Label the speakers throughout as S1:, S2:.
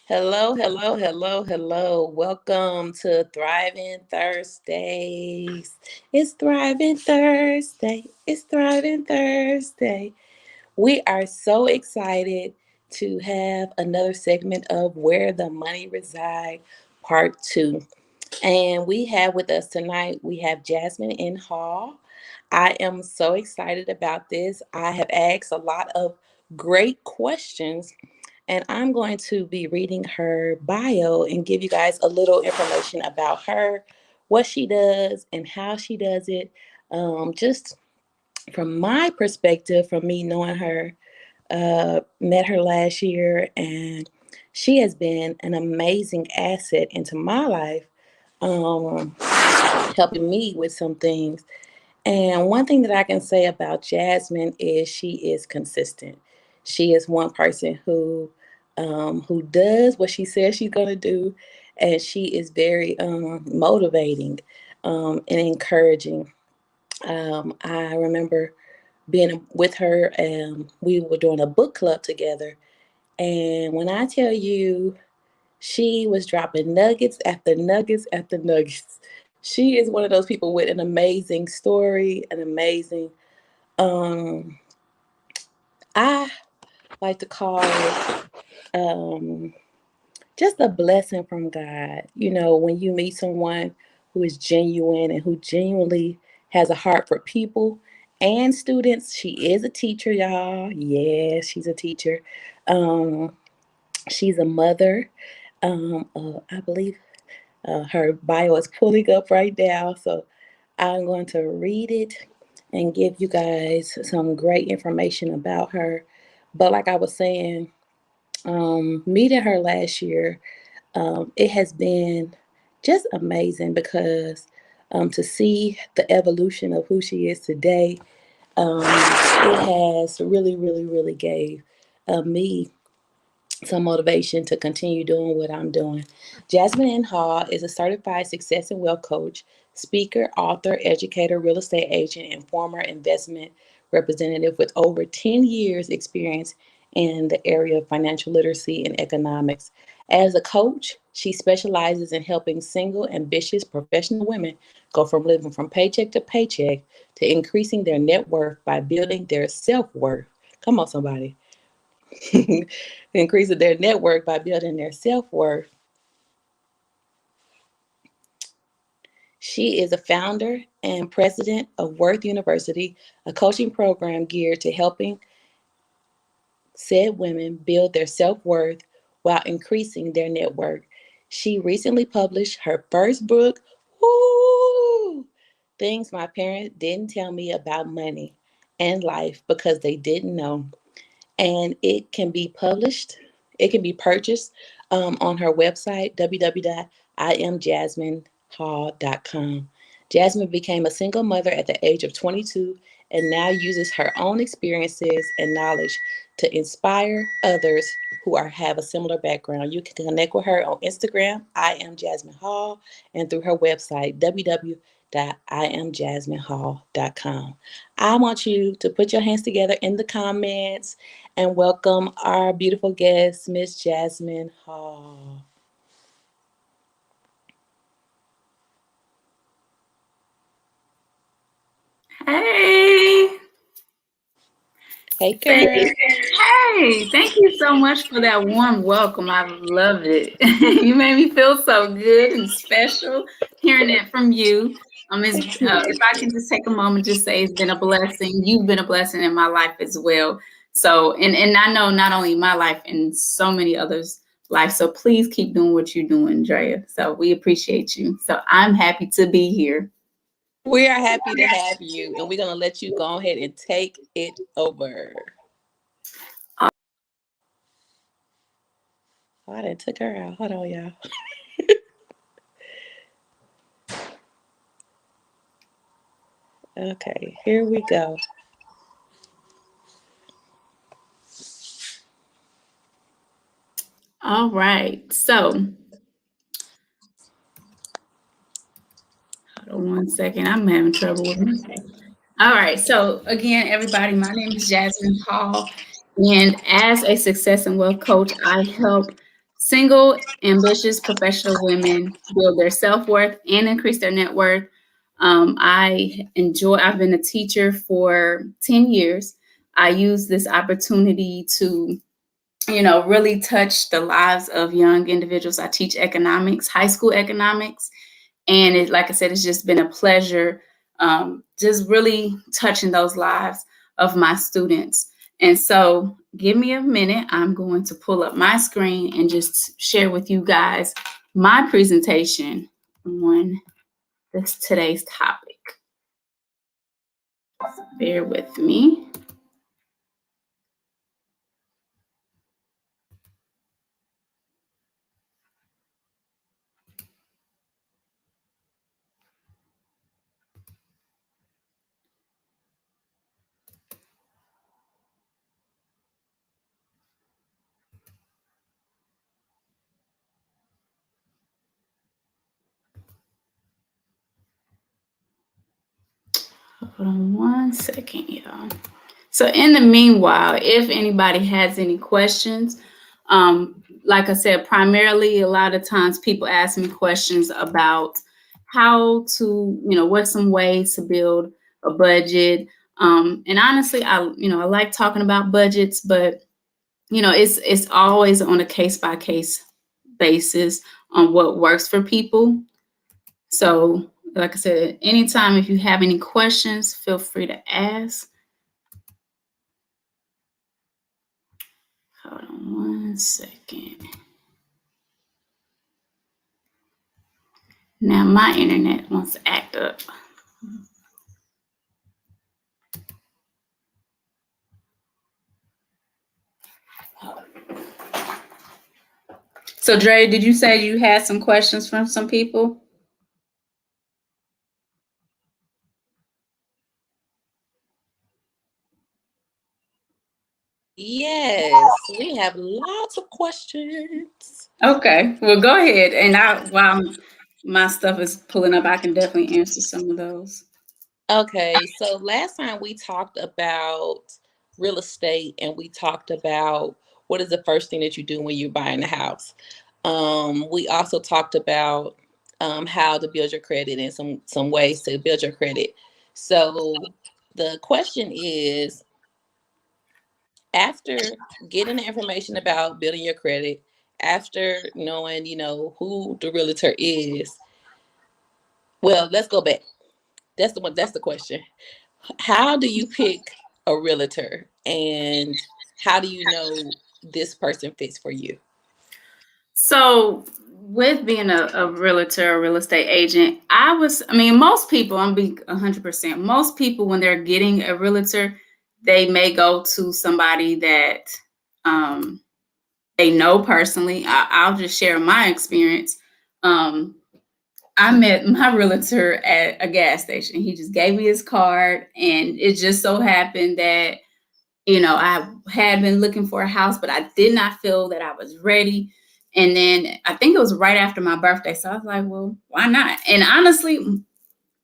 S1: Hello, hello, hello, hello. Welcome to Thriving Thursdays. It's Thriving Thursday. It's Thriving Thursday. We are so excited to have another segment of Where the Money Reside, Part 2. And we have with us tonight, we have Jasmine in Hall. I am so excited about this. I have asked a lot of great questions, and I'm going to be reading her bio and give you guys a little information about her, what she does, and how she does it. Just from my perspective, from me knowing her, met her last year, and she has been an amazing asset into my life, um, helping me with some things. And one thing that I can say about Jasmine is she is consistent. She is one person who does what she says she's gonna do, and she is very motivating and encouraging. I remember being with her, and we were doing a book club together. And when I tell you, she was dropping nuggets after nuggets after nuggets. She is one of those people with an amazing story, an amazing, um, I like to call it just a blessing from God. You know, when you meet someone who is genuine and who genuinely has a heart for people and students. She is a teacher, y'all. Yes, she's a teacher. Um, she's a mother. I believe her bio is pulling up right now, so I'm going to read it and give you guys some great information about her. But like I was saying, meeting her last year, it has been just amazing because to see the evolution of who she is today, it has really, really, really gave me some motivation to continue doing what I'm doing. Jasmine N. Hall is a certified success and wealth coach, speaker, author, educator, real estate agent, and former investment representative with over 10 years experience in the area of financial literacy and economics. As a coach, she specializes in helping single, ambitious, professional women go from living from paycheck to paycheck to increasing their net worth by building their self worth. Come on, somebody. Increasing their network by building their self worth. She is a founder and president of Worth University, a coaching program geared to helping said women build their self worth while increasing their network. She recently published her first book, Woo! Things My Parents Didn't Tell Me About Money and Life Because They Didn't Know. And it can be purchased on her website, www.imjasminehall.com. Jasmine became a single mother at the age of 22 and now uses her own experiences and knowledge to inspire others who have a similar background. You can connect with her on Instagram, I am Jasmine Hall, and through her website, www.imjasminehall.com. I want you to put your hands together in the comments and welcome our beautiful guest, Miss Jasmine Hall.
S2: Hey,
S1: Hey,
S2: thank
S1: girl.
S2: you. Hey, thank you so much for that warm welcome. I love it. You made me feel so good and special hearing that from you. If I can just take a moment, just say it's been a blessing. You've been a blessing in my life as well. So, and I know not only my life and so many others' life. So please keep doing what you're doing, Drea. So we appreciate you. So I'm happy to be here.
S1: We are happy to have you, and we're going to let you go ahead and take it over. Oh, I done took her out. Hold on, y'all. Okay, here we go.
S2: All right. So hold on one second. I'm having trouble with my. All right. So again, everybody, my name is Jasmine Hall, and as a success and wealth coach, I help Single, ambitious, professional women build their self worth and increase their net worth. I've been a teacher for 10 years. I use this opportunity to, really touch the lives of young individuals. I teach economics, high school economics. And like I said, it's just been a pleasure, just really touching those lives of my students. And so give me a minute. I'm going to pull up my screen and just share with you guys my presentation on today's topic. Bear with me. Hold on one second, y'all. So in the meanwhile, if anybody has any questions, like I said, primarily a lot of times people ask me questions about how to, what's some ways to build a budget. And honestly, I like talking about budgets, but it's always on a case by case basis on what works for people. So, like I said, anytime if you have any questions, feel free to ask. Hold on one second. Now my internet wants to act up. So Dre, did you say you had some questions from some people?
S1: Yes, we have lots of questions.
S2: Okay, well go ahead. And while my stuff is pulling up, I can definitely answer some of those.
S1: Okay, so last time we talked about real estate and we talked about what is the first thing that you do when you're buying a house. We also talked about how to build your credit and some ways to build your credit. So the question is, after getting the information about building your credit, after knowing, who the realtor is, well, let's go back. That's the question. How do you pick a realtor and how do you know this person fits for you?
S2: So with being a realtor, a real estate agent, most people, I'm being 100%, most people when they're getting a realtor, they may go to somebody that um, they know personally. I'll just share my experience. Um, I met my realtor at a gas station. He just gave me his card, and it just so happened that I had been looking for a house, but I did not feel that I was ready. And then I think it was right after my birthday. So I was like, well, why not? And honestly,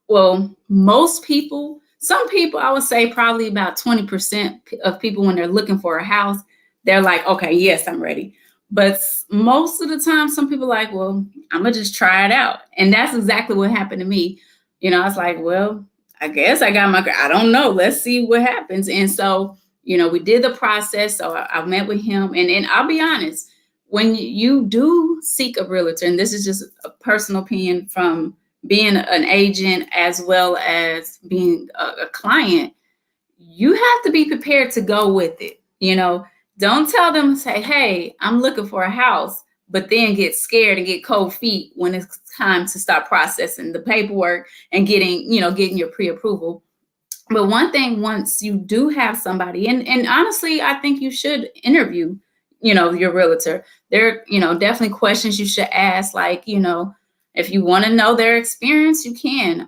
S2: well, most people, some people, I would say probably about 20% of people, when they're looking for a house, they're like, okay, yes, I'm ready. But most of the time, some people are like, well, I'm going to just try it out. And that's exactly what happened to me. I was like, well, I guess I got I don't know. Let's see what happens. And so, we did the process. So I met with him. And I'll be honest, when you do seek a realtor, and this is just a personal opinion from being an agent as well as being a client, you have to be prepared to go with it. Don't tell them, say, hey, I'm looking for a house, but then get scared and get cold feet when it's time to start processing the paperwork and getting your pre-approval. But one thing, once you do have somebody, and honestly, I think you should interview, your realtor. There, definitely questions you should ask, like, if you want to know their experience, you can.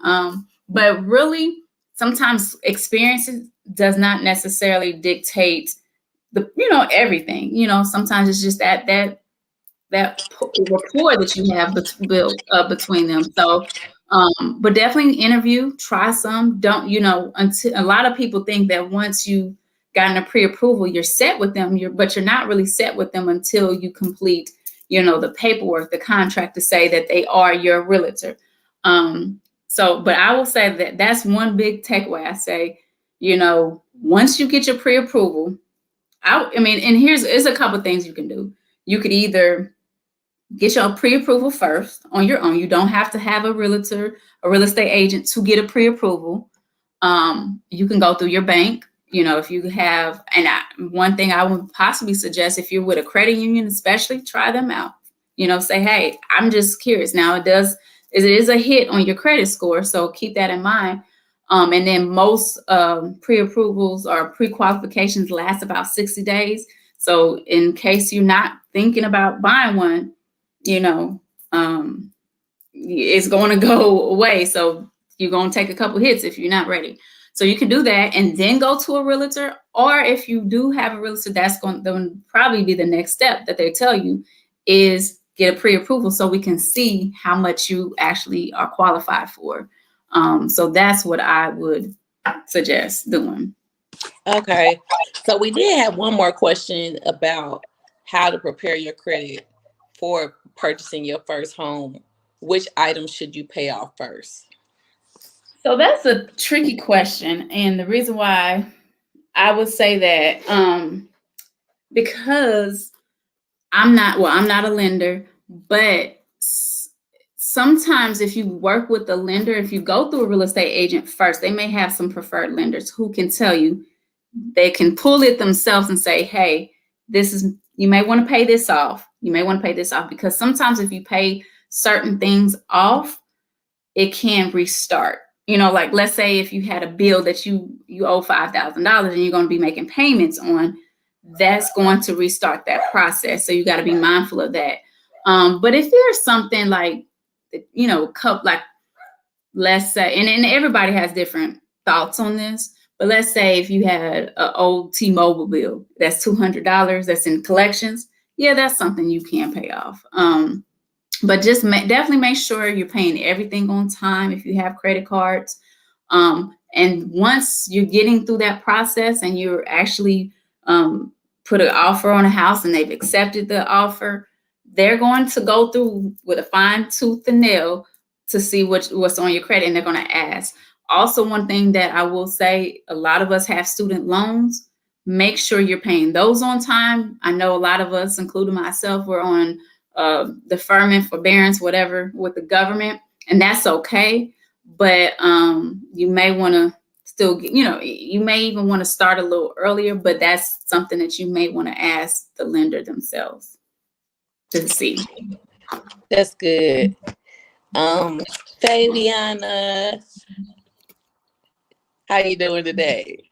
S2: But really, sometimes experiences does not necessarily dictate everything. Sometimes it's just that rapport that you have built between them. So, but definitely interview, try some. Don't until a lot of people think that once you gotten a pre-approval, you're set with them. But you're not really set with them until you complete, the paperwork, the contract to say that they are your realtor. But I will say that that's one big takeaway. I say, once you get your pre-approval, I mean, and here's a couple things you can do. You could either get your pre-approval first on your own. You don't have to have a realtor, a real estate agent to get a pre-approval. You can go through your bank. If you have, one thing I would possibly suggest, if you're with a credit union, especially, try them out. Say, hey, I'm just curious. Now it is a hit on your credit score, so keep that in mind. And then most pre-approvals or pre-qualifications last about 60 days. So in case you're not thinking about buying one, it's going to go away. So you're going to take a couple hits if you're not ready. So you can do that and then go to a realtor. Or if you do have a realtor, that's going to probably be the next step that they tell you is get a pre-approval so we can see how much you actually are qualified for. So that's what I would suggest doing.
S1: Okay. So we did have one more question about how to prepare your credit for purchasing your first home. Which items should you pay off first?
S2: So that's a tricky question. And the reason why I would say that, because I'm not a lender, but sometimes if you work with a lender, if you go through a real estate agent first, they may have some preferred lenders who can tell you, they can pull it themselves and say, hey, you may want to pay this off. You may want to pay this off, because sometimes if you pay certain things off, it can restart. Like let's say if you had a bill that you owe $5,000 and you're going to be making payments on, that's going to restart that process. So you got to be mindful of that. But if there's something like, like let's say, and everybody has different thoughts on this, but let's say if you had an old T-Mobile bill, that's $200, that's in collections. Yeah, that's something you can pay off. But just definitely make sure you're paying everything on time if you have credit cards. And once you're getting through that process and you're actually put an offer on a house and they've accepted the offer, they're going to go through with a fine tooth and nail to see what's on your credit, and they're going to ask. Also, one thing that I will say, a lot of us have student loans. Make sure you're paying those on time. I know a lot of us, including myself, were on deferment, forbearance, whatever, with the government, and that's okay. But you may want to still, you may even want to start a little earlier, but that's something that you may want to ask the lender themselves to see.
S1: That's good. Fabiana, how you doing today?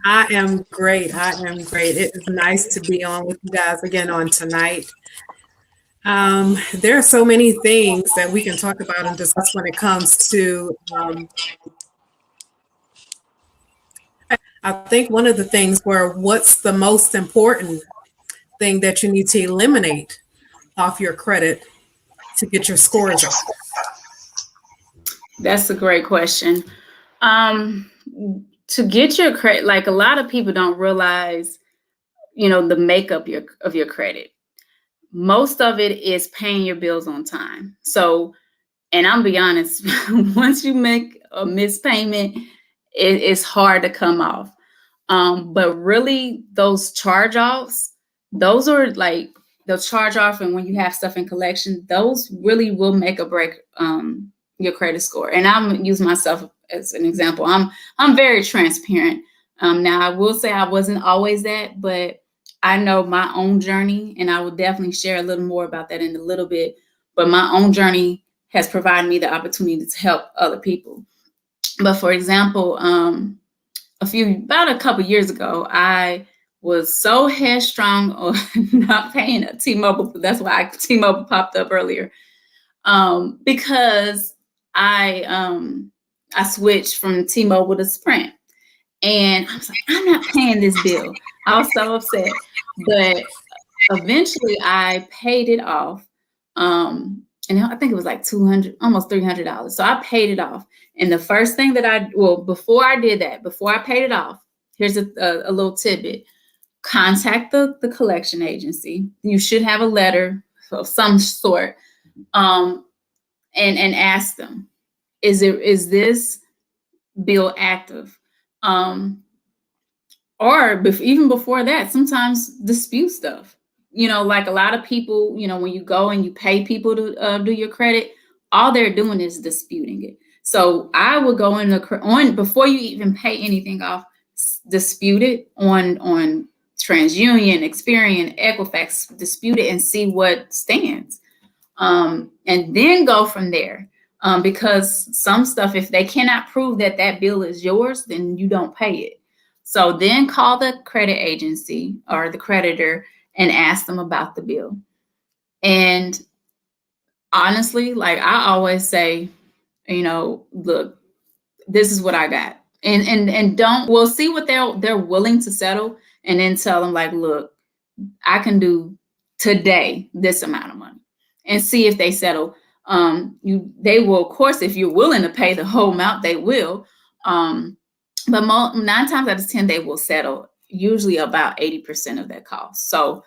S3: I am great. It is nice to be on with you guys again on tonight. There are so many things that we can talk about and discuss when it comes to, I think one of the things where what's the most important thing that you need to eliminate off your credit to get your scores up?
S2: That's a great question. To get your credit, like a lot of people don't realize, the makeup of your credit. Most of it is paying your bills on time. So, and I'll be honest, once you make a missed payment, it's hard to come off. But really, those charge-offs, those are like the charge-off, and when you have stuff in collection, those really will make or break your credit score. And I'm use myself as an example. I'm very transparent. Now I will say I wasn't always that, but I know my own journey, and I will definitely share a little more about that in a little bit. But my own journey has provided me the opportunity to help other people. But for example, about a couple years ago, I was so headstrong on not paying a T-Mobile. That's why T-Mobile popped up earlier. Because I switched from T-Mobile to Sprint, and I was like, I'm not paying this bill. I was so upset, but eventually I paid it off. And I think it was like $200, almost $300. So I paid it off. And the first thing that before I paid it off, here's a little tidbit. contact the collection agency. You should have a letter of some sort, and ask them, is this bill active? Or even before that, sometimes dispute stuff. Like a lot of people, when you go and you pay people to do your credit, all they're doing is disputing it. So I would go on before you even pay anything off, dispute it on TransUnion, Experian, Equifax, dispute it and see what stands, and then go from there. Because some stuff, if they cannot prove that that bill is yours, then you don't pay it. So then call the credit agency or the creditor and ask them about the bill. And honestly, like I always say, look, this is what I got. And don't, we'll see what they're willing to settle, and then tell them like, look, I can do today this amount of money, and see if they settle. They will, of course, if you're willing to pay the whole amount, they will. But 9 times out of 10, they will settle usually about 80% of that cost. So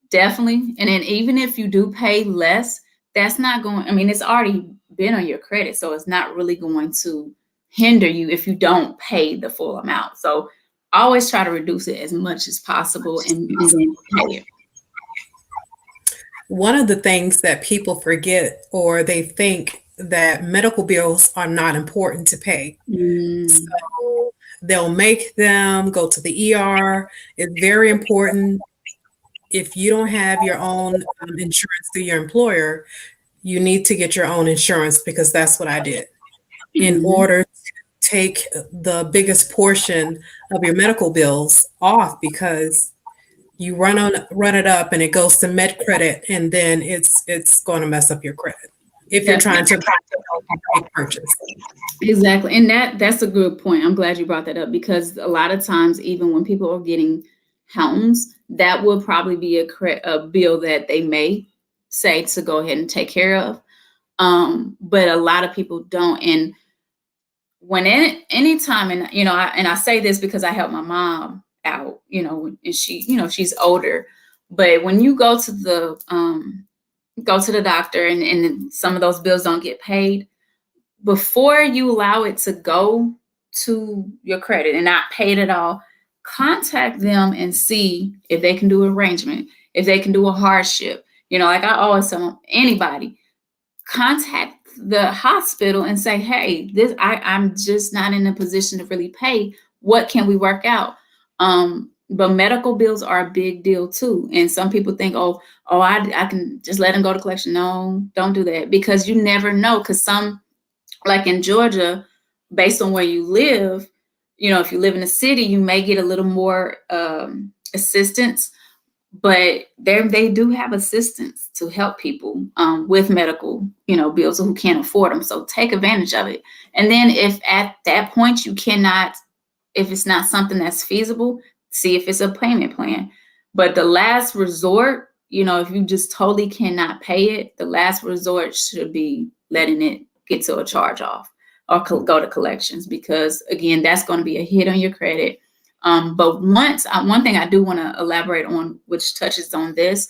S2: definitely. And then even if you do pay less, that's not going, I mean, it's already been on your credit. So it's not really going to hinder you if you don't pay the full amount. So always try to reduce it as much as possible and then pay it.
S3: One of the things that people forget, or they think that medical bills are not important to pay. So they'll make them go to the ER. It's very important. If you don't have your own insurance through your employer, you need to get your own insurance, because that's what I did. In order to take the biggest portion of your medical bills off, because you run it up and it goes to med credit, and then it's going to mess up your credit if you're trying to purchase.
S2: Exactly. And that's a good point. I'm glad you brought that up, because a lot of times, even when people are getting homes, that will probably be a bill that they may say to go ahead and take care of. But a lot of people don't. And when anytime, and I say this because I help my mom out, and she, she's older, but when you go to the doctor and some of those bills don't get paid, before you allow it to go to your credit and not paid at all, contact them and see if they can do an arrangement, if they can do a hardship. Like I always tell anybody, contact the hospital and say, hey, I'm just not in a position to really pay. What can we work out? But medical bills are a big deal too. And some people think, I can just let them go to collection. No, don't do that, because you never know. Because some, like in Georgia, based on where you live, if you live in a city, you may get a little more assistance, but they do have assistance to help people with medical, bills who can't afford them. So take advantage of it. And then if at that point you cannot, if it's not something that's feasible, see if it's a payment plan. But the last resort, if you just totally cannot pay it, the last resort should be letting it get to a charge off or go to collections, because again, that's going to be a hit on your credit. But one thing I do want to elaborate on, which touches on this,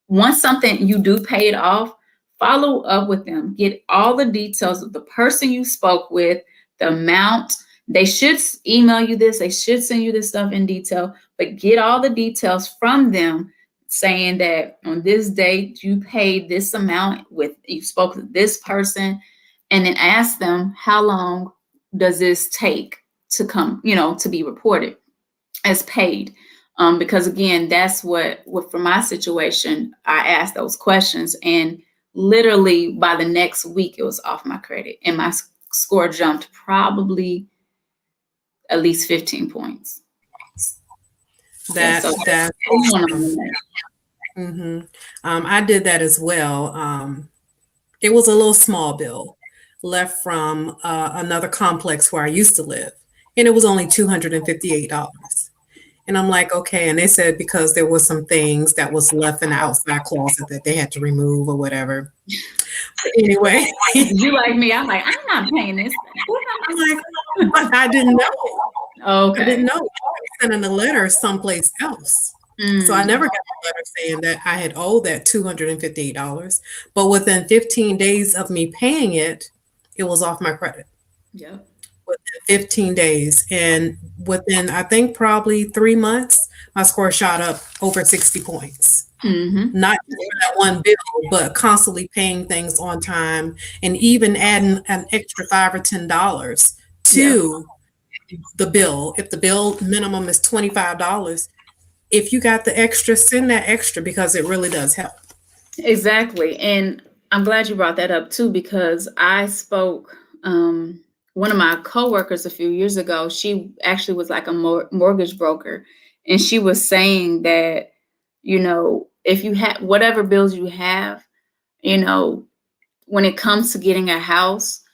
S2: once something you do pay it off, follow up with them, get all the details of the person you spoke with, the amount. They should email you this, they should send you this stuff in detail, but get all the details from them saying that on this date you paid this amount, you spoke to this person, and then ask them, how long does this take to come, to be reported as paid? Because again, that's what for my situation, I asked those questions, and literally by the next week it was off my credit, and my score jumped probably at least 15 points.
S3: I did that as well. It was a little small bill left from another complex where I used to live, and it was only $258. And I'm like, okay. And they said because there was some things that was left in the outside closet that they had to remove or whatever. But anyway,
S2: you like me? I'm like, I'm not paying this.
S3: I'm like, but I didn't know.
S2: Okay.
S3: I didn't know. I sent in a letter someplace else. So I
S2: Mm.
S3: never got a letter saying that I had owed that $258. But within 15 days of me paying it, it was off my credit
S2: Yep.
S3: within 15 days. And within, I think, probably 3 months, my score shot up over 60 points.
S2: Mm-hmm.
S3: Not just for that one bill, but constantly paying things on time and even adding an extra $5 or $10
S2: Yep.
S3: to the bill. If the bill minimum is $25, if you got the extra, send that extra because it really does help.
S2: Exactly. And I'm glad you brought that up too, because I spoke, one of my coworkers a few years ago, she actually was like a mortgage broker. And she was saying that, if you have whatever bills you have, you know, when it comes to getting a house,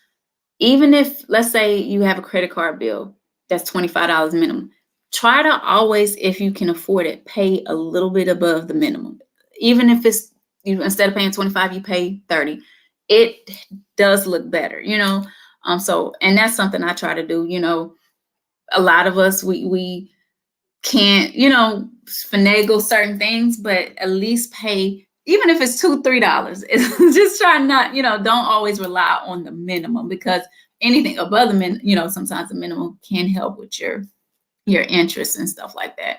S2: even if, let's say, you have a credit card bill that's $25 minimum, try to always, if you can afford it, pay a little bit above the minimum. Even if it's, instead of paying 25, you pay 30. It does look better, so, and that's something I try to do. A lot of us, we can't, finagle certain things, but at least pay, even if it's $2, $3. Just try not, don't always rely on the minimum, because anything above the sometimes the minimum can help with your interests and stuff like that.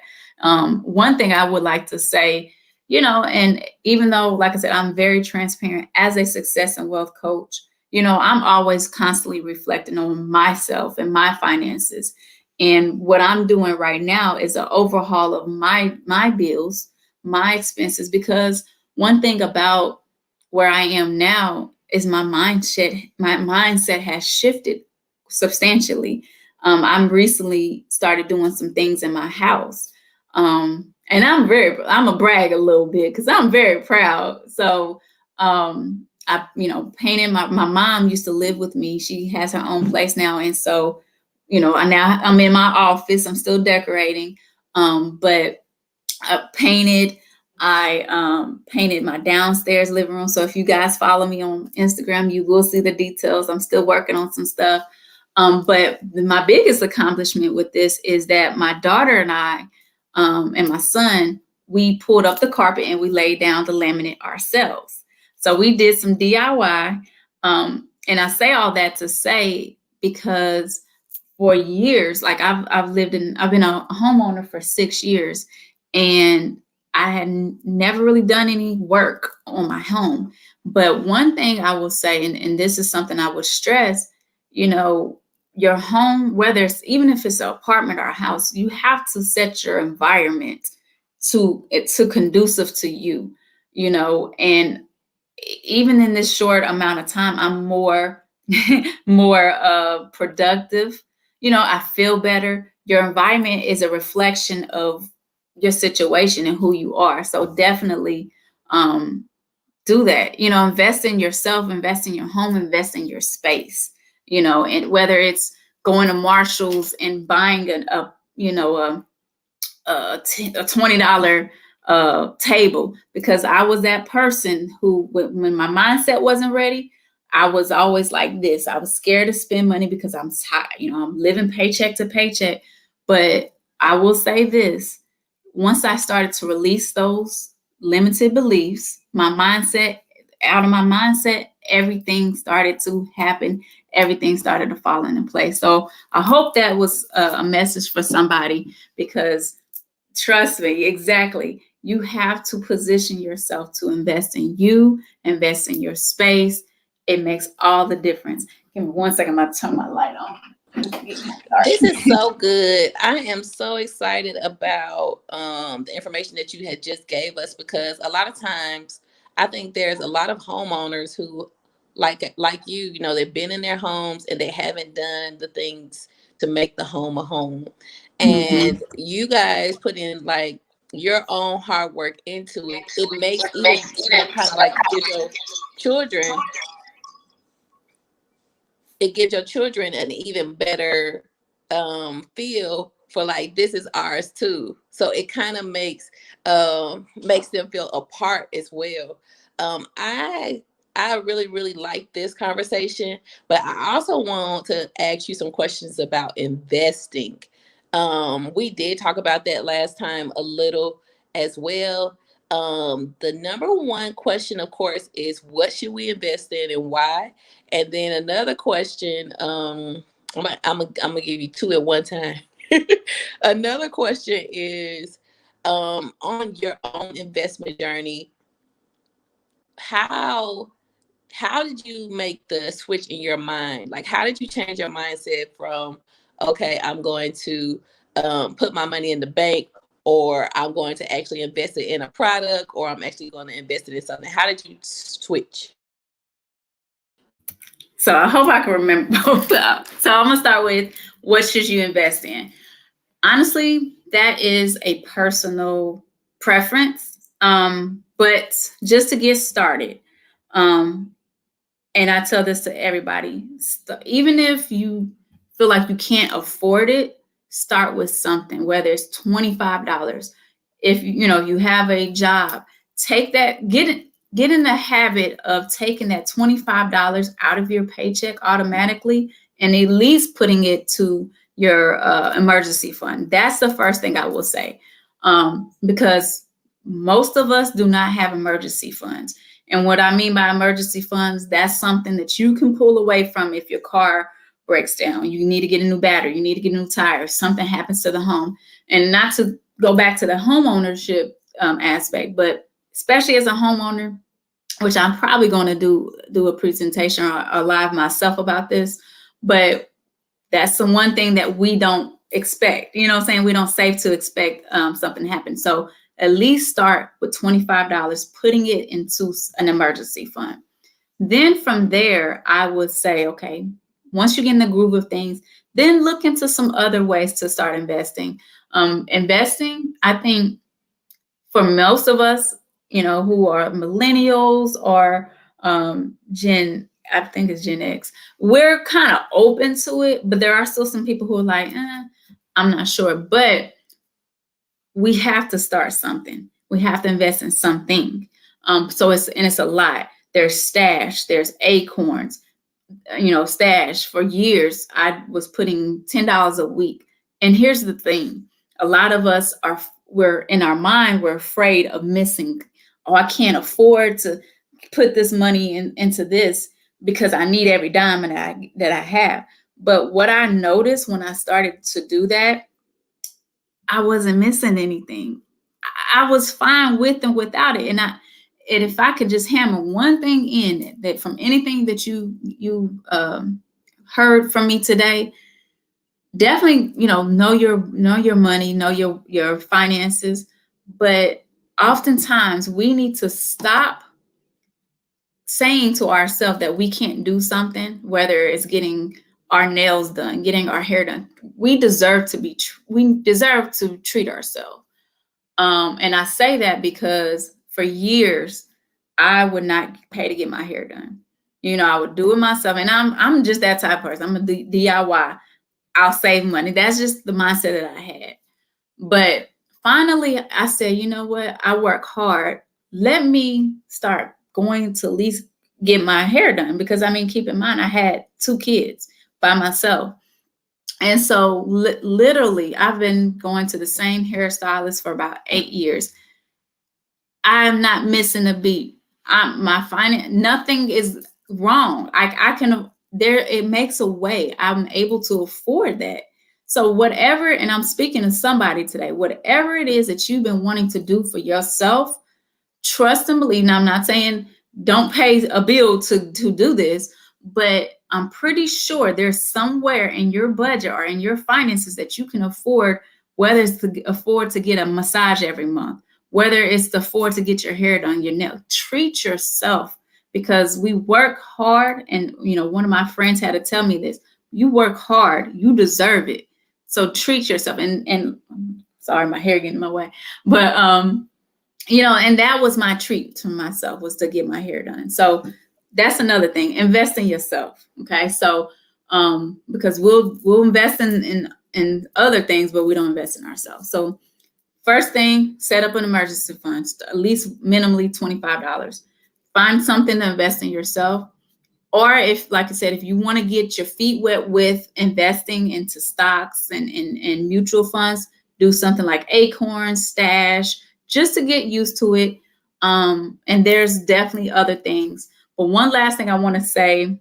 S2: One thing I would like to say, and even though, like I said, I'm very transparent as a success and wealth coach, I'm always constantly reflecting on myself and my finances. And what I'm doing right now is an overhaul of my bills, my expenses, because one thing about where I am now is my mindset has shifted substantially. I'm recently started doing some things in my house. And I'm a brag a little bit because I'm very proud. So, I, painted my mom used to live with me. She has her own place now. And so, I'm in my office, I'm still decorating. But I painted, I painted my downstairs living room. So if you guys follow me on Instagram, you will see the details. I'm still working on some stuff. But my biggest accomplishment with this is that my daughter and I, and my son, we pulled up the carpet and we laid down the laminate ourselves. So we did some DIY. And I say all that to say, because for years, like I've been a homeowner for 6 years, and I had never really done any work on my home. But one thing I will say, and this is something I would stress, you know, your home, whether it's, even if it's an apartment or a house, you have to set your environment to conducive to you, and even in this short amount of time, I'm more more productive. I feel better. Your environment is a reflection of your situation and who you are. So definitely, do that. Invest in yourself, invest in your home, invest in your space. And whether it's going to Marshalls and buying a $20 table, because I was that person who, when my mindset wasn't ready, I was always like this. I was scared to spend money because I'm tired. I'm living paycheck to paycheck. But I will say this: once I started to release those limited beliefs, out of my mindset, everything started to happen. Everything started to fall into place. So I hope that was a message for somebody, because trust me, exactly. You have to position yourself to invest in you, invest in your space. It makes all the difference. Give me 1 second, I'm about to turn my light on. It's getting
S1: This
S2: dark.
S1: is so good. I am so excited about the information that you had just gave us, because a lot of times I think there's a lot of homeowners who, like you, they've been in their homes and they haven't done the things to make the home a home.
S2: Mhm.
S1: And you guys put in like your own hard work into it. It makes even, kind of like give your children it gives your children an even better feel for like this is ours too. So it kind of makes them feel a part as well. I really really like this conversation, but I also want to ask you some questions about investing. We did talk about that last time a little, as well. The number one question, of course, is what should we invest in and why? And then another question, I'm gonna give you two at one time. Another question is, on your own investment journey, how how did you make the switch in your mind? Like, how did you change your mindset from, okay, I'm going to put my money in the bank, or I'm going to actually invest it in a product, or I'm actually going to invest it in something? How did you switch?
S2: So I hope I can remember both. So I'm gonna start with what should you invest in? Honestly, that is a personal preference. But just to get started, um, and I tell this to everybody, even if you feel like you can't afford it, start with something, whether it's $25. If you have a job, take that, get in the habit of taking that $25 out of your paycheck automatically and at least putting it to your emergency fund. That's the first thing I will say, because most of us do not have emergency funds. And what I mean by emergency funds, that's something that you can pull away from if your car breaks down. You need to get a new battery, you need to get a new tire, something happens to the home. And not to go back to the home ownership aspect, but especially as a homeowner, which I'm probably going to do a presentation or live myself about this, but that's the one thing that we don't expect. You know what I'm saying? We don't save to expect something to happen. So at least start with $25, putting it into an emergency fund. Then from there, I would say, okay, once you get in the groove of things, then look into some other ways to start investing. Investing, I think, for most of us, who are millennials or I think it's Gen X, we're kind of open to it, but there are still some people who are like, I'm not sure. But we have to start something. We have to invest in something. So it's a lot. There's Stash, there's Acorns, Stash. For years, I was putting $10 a week. And here's the thing. A lot of us we're in our mind, we're afraid of missing. Oh, I can't afford to put this money into this because I need every dime that I have. But what I noticed when I started to do that, I wasn't missing anything. I was fine with and without it. And if I could just hammer one thing in that from anything that you heard from me today, definitely, know your money, know your finances. But oftentimes we need to stop saying to ourselves that we can't do something, whether it's getting our nails done, getting our hair done. We deserve to treat ourselves. And I say that because for years I would not pay to get my hair done. I would do it myself, and I'm just that type of person. I'm a DIY. I'll save money. That's just the mindset that I had. But finally, I said, you know what? I work hard. Let me start going to at least get my hair done, because keep in mind, I had 2 kids by myself. And so literally, I've been going to the same hairstylist for about 8 years. I'm not missing a beat. Nothing is wrong. I can, it makes a way. I'm able to afford that. So whatever, and I'm speaking to somebody today, whatever it is that you've been wanting to do for yourself, trust and believe. Now, I'm not saying don't pay a bill to do this, but I'm pretty sure there's somewhere in your budget or in your finances that you can afford, whether it's to afford to get a massage every month, whether it's to afford to get your hair done, your nail. Treat yourself, because we work hard. And, one of my friends had to tell me this: you work hard, you deserve it. So treat yourself. And sorry, my hair getting in my way, but, and that was my treat to myself, was to get my hair done. So that's another thing. Invest in yourself. Okay. So, because we'll invest in other things, but we don't invest in ourselves. So first thing, set up an emergency fund, at least minimally $25. Find something to invest in yourself. Or if, like I said, if you want to get your feet wet with investing into stocks and mutual funds, do something like Acorn, Stash, just to get used to it. And there's definitely other things. But one last thing I want to say,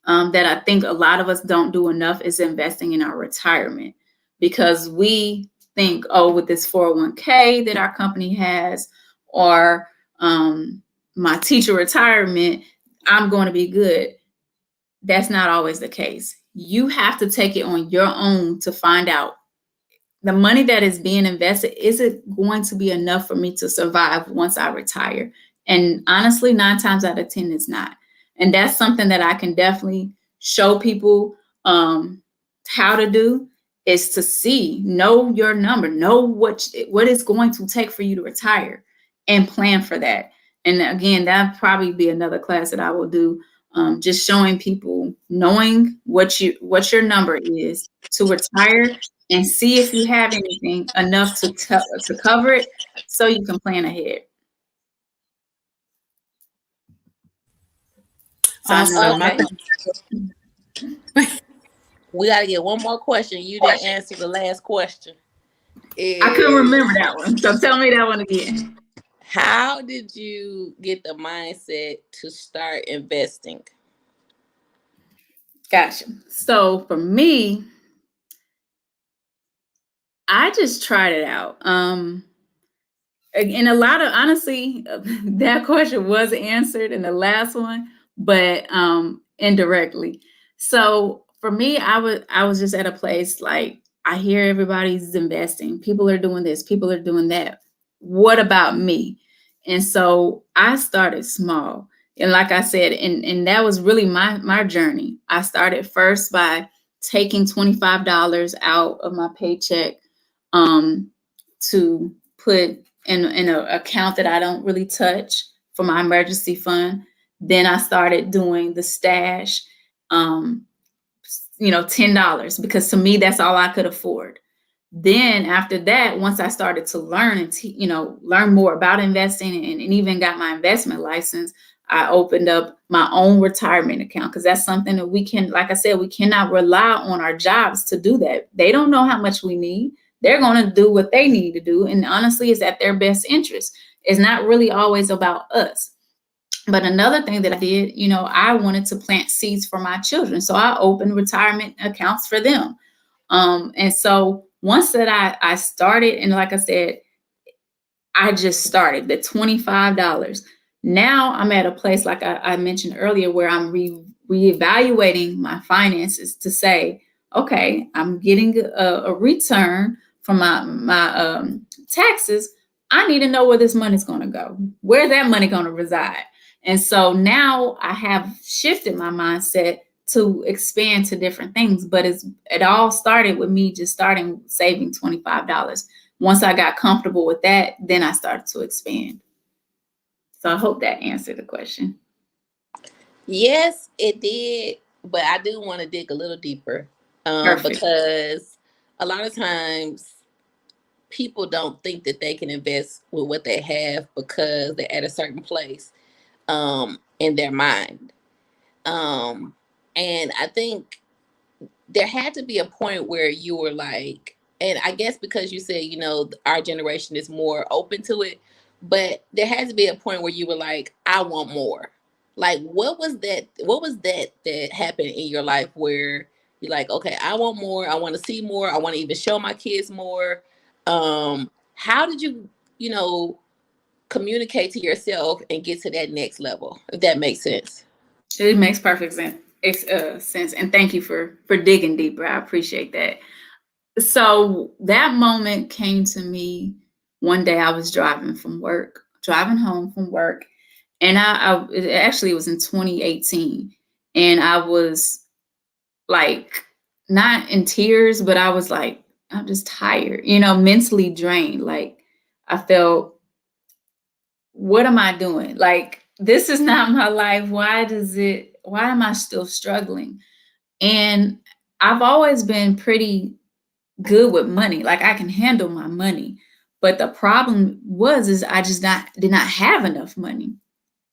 S2: that I think a lot of us don't do enough is investing in our retirement, because we think, oh, with this 401k that our company has, or my teacher retirement, I'm going to be good. That's not always the case. You have to take it on your own to find out, the money that is being invested, is it going to be enough for me to survive once I retire? And honestly, 9 times out of 10, it's not. And that's something that I can definitely show people how to do, is to see, know your number, know what it's going to take for you to retire, and plan for that. And again, that'd probably be another class that I will do, just showing people, knowing what your number is to retire, and see if you have anything enough to cover it, so you can plan ahead. So I know that
S3: Awesome.
S2: was,
S1: Okay. We got to get one more question. You didn't answer the last question.
S2: I couldn't
S1: Is
S2: remember that one. So tell me that one again.
S1: how did you get the mindset to start investing?
S2: Gotcha. So for me, I just tried it out. And a lot of, honestly, that question was answered in the last one, but indirectly. So for me, I was just at a place like, I hear everybody's investing, people are doing this, people are doing that, what about me? And so I started small, and like I said, and that was really my journey. I started first by taking $25 out of my paycheck, um to put in an account that I don't really touch, for my emergency fund. Then I started doing the stash, um, $10, because to me that's all I could afford. Then after that, once I started to learn and learn more about investing, and even got my investment license, I opened up my own retirement account, because that's something that we can, like I said, we cannot rely on our jobs to do that. They don't know how much we need. They're going to do what they need to do, and honestly, it's at their best interest. It's not really always about us. But another thing that I did, I wanted to plant seeds for my children, so I opened retirement accounts for them. And so once that I started, and like I said, I just started the $25. Now I'm at a place, like I mentioned earlier, where I'm reevaluating my finances to say, okay, I'm getting a return from my taxes. I need to know where this money's going to go. Where's that money going to reside? And so now I have shifted my mindset to expand to different things. But it all started with me just starting saving $25. Once I got comfortable with that, then I started to expand. So I hope that answered the question.
S1: Yes, it did, but I do want to dig a little deeper,
S2: Perfect.
S1: because a lot of times people don't think that they can invest with what they have because they're at a certain place in their mind. Um, and I think there had to be a point where you were like, and I guess because you said, our generation is more open to it, but there had to be a point where you were like, I want more. Like, what was that happened in your life where you're like, okay, I want more, I want to see more, I want to even show my kids more. How did you, you know, communicate to yourself and get to that next level, if that makes sense?
S2: It makes perfect sense. Sense, and thank you for digging deeper. I appreciate that. So that moment came to me one day. I was driving home from work, and it actually was in 2018, and I was like, not in tears, but I was like, I'm just tired, mentally drained. Like, I felt, what am I doing? Like, this is not my life. Why am I still struggling? And I've always been pretty good with money. Like, I can handle my money. But the problem is I just did not have enough money.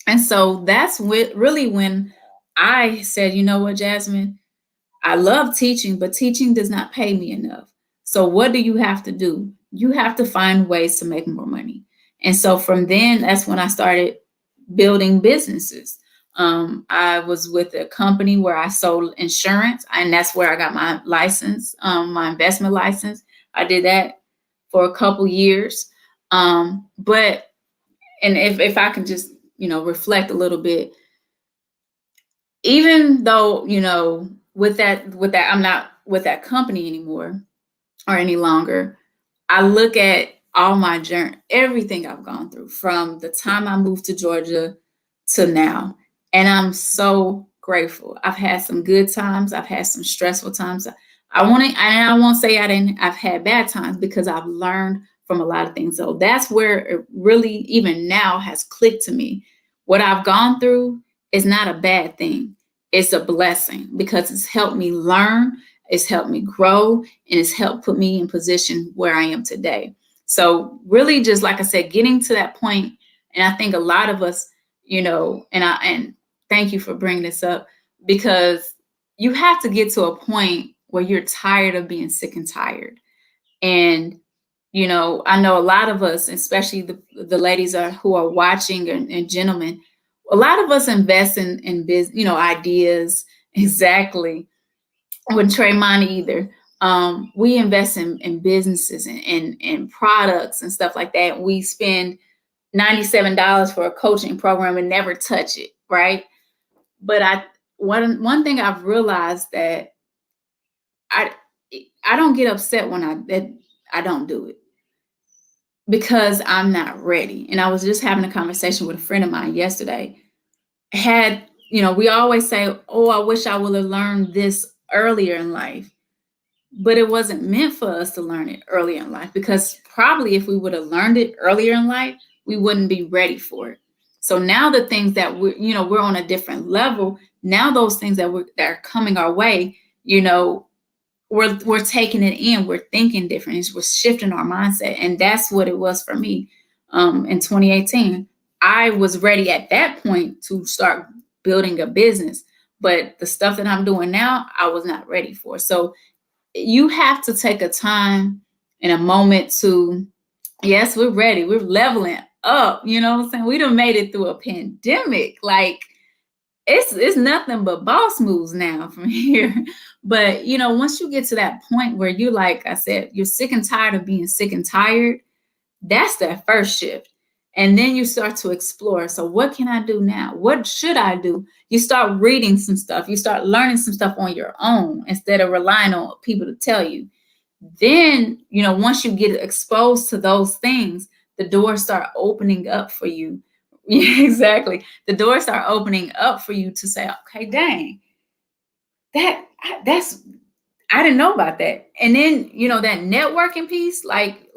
S2: And so that's really when I said, you know what, Jasmine, I love teaching, but teaching does not pay me enough. So what do you have to do? You have to find ways to make more money. And so from then, that's when I started building businesses. I was with a company where I sold insurance, and that's where I got my license, my investment license. I did that for a couple years. But and if I can just, reflect a little bit, even though, with that I'm not with that company anymore or any longer, I look at all my journey, everything I've gone through from the time I moved to Georgia to now. And I'm so grateful. I've had some good times, I've had some stressful times. I won't say I've had bad times, because I've learned from a lot of things. So that's where it really, even now, has clicked to me. What I've gone through is not a bad thing. It's a blessing, because it's helped me learn, it's helped me grow, and it's helped put me in position where I am today. So really, just like I said, getting to that point, and I think a lot of us, and thank you for bringing this up, because you have to get to a point where you're tired of being sick and tired. And I know a lot of us, especially the ladies who are watching, and gentlemen, a lot of us invest in business, ideas. Exactly. With Tremont either. We invest in businesses and products and stuff like that. We spend $97 for a coaching program and never touch it, right? But one thing I've realized, that I I don't get upset when I don't do it, because I'm not ready. And I was just having a conversation with a friend of mine yesterday. We always say, "Oh, I wish I would have learned this earlier in life." But it wasn't meant for us to learn it earlier in life, because probably if we would have learned it earlier in life, we wouldn't be ready for it. So now the things that we're on a different level. Now those things that are coming our way, we're taking it in, we're thinking different, we're shifting our mindset. And that's what it was for me. In 2018, I was ready at that point to start building a business, but the stuff that I'm doing now, I was not ready for. So you have to take a time and a moment to, yes, we're ready, we're leveling up, you know what I'm saying? We done made it through a pandemic. Like, it's nothing but boss moves now from here. But once you get to that point where you, like I said, you're sick and tired of being sick and tired, that's that first shift. And then you start to explore. So what can I do now? What should I do? You start reading some stuff. You start learning some stuff on your own, instead of relying on people to tell you. Then, once you get exposed to those things, the doors start opening up for you. Yeah, exactly. The doors start opening up for you to say, okay, dang, that's I didn't know about that. And then, that networking piece, like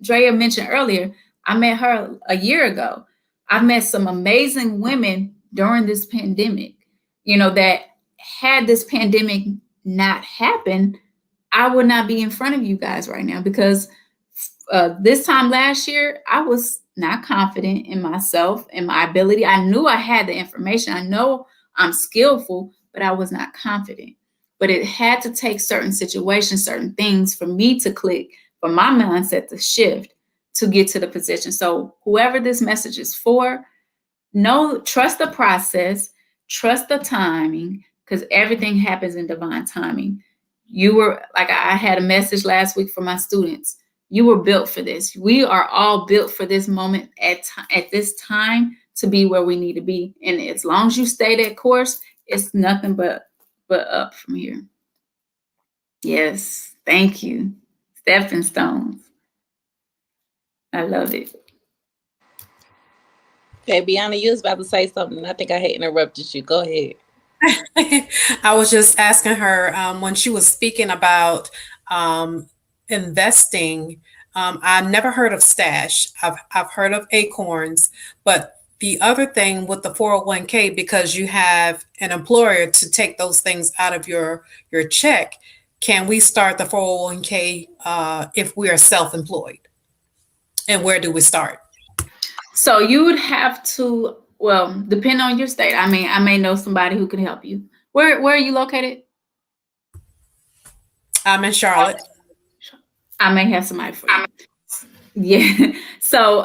S2: Drea mentioned earlier, I met her a year ago. I've met some amazing women during this pandemic, that had this pandemic not happened, I would not be in front of you guys right now, because this time last year, I was not confident in myself and my ability. I knew I had the information. I know I'm skillful, but I was not confident. But it had to take certain situations, certain things for me to click, for my mindset to shift to get to the position. So whoever this message is for, trust the process, trust the timing, because everything happens in divine timing. You were, like, I had a message last week for my students. You were built for this. We are all built for this moment at this time to be where we need to be. And as long as you stay that course, it's nothing but up from here. Yes, thank you. Stepping stones. I love it.
S1: Okay, Bianna, you was about to say something. I think I had interrupted you. Go ahead.
S3: I was just asking her when she was speaking about um, investing. I never heard of Stash. I've heard of Acorns, but the other thing with the 401k, because you have an employer to take those things out of your check, can we start the 401k if we are self-employed? And where do we start?
S2: So you would have to, well, depend on your state. I may know somebody who could help you. Where are you located?
S3: I'm in Charlotte.
S2: I may have somebody for you. Yeah. So